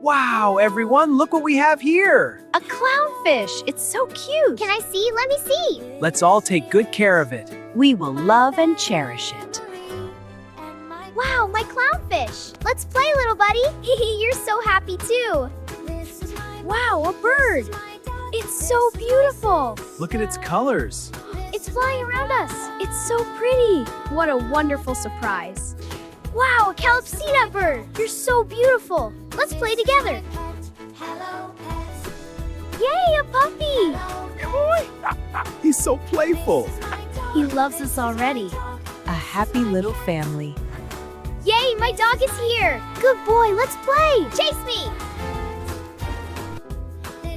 Wow, everyone, look what we have here. A clownfish. It's so cute. Can I see? Let me see. Let's all take good care of it. We will love and cherish it. Wow, my clownfish. Let's play, little buddy. You're so happy too. Wow, a bird. It's so beautiful. Look at its colors. It's flying around us. It's so pretty. What a wonderful surprise. Wow, a Calypsina bird. You're so beautiful. Let's play together. Yay, a puppy. He's so playful. He loves us already. A happy little family. Yay, my dog is here. Good boy, let's play. Chase me.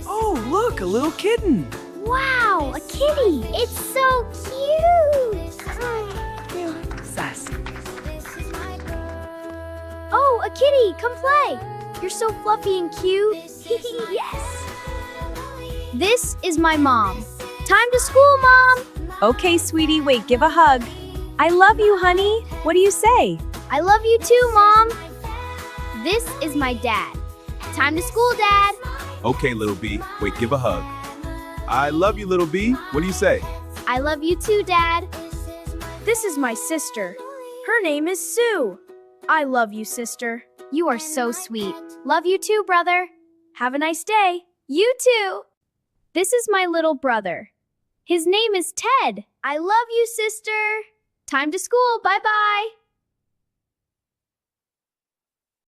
Oh, look, a little kitten. Wow, a kitty. It's so cute. Sassy. Oh, a kitty, come play. You're so fluffy and cute. Yes. This is my mom. Time to school, Mom. Okay, sweetie, wait, give a hug. I love you, honey. What do you say? I love you too, Mom. This is my dad. Time to school, Dad. Okay, little B. Wait, give a hug. I love you, little B. What do you say? I love you too, Dad. This is my sister. Her name is Sue. I love you, sister. You are so sweet. Love you too, brother. Have a nice day. You too. This is my little brother. His name is Ted. I love you, sister. Time to school. Bye-bye.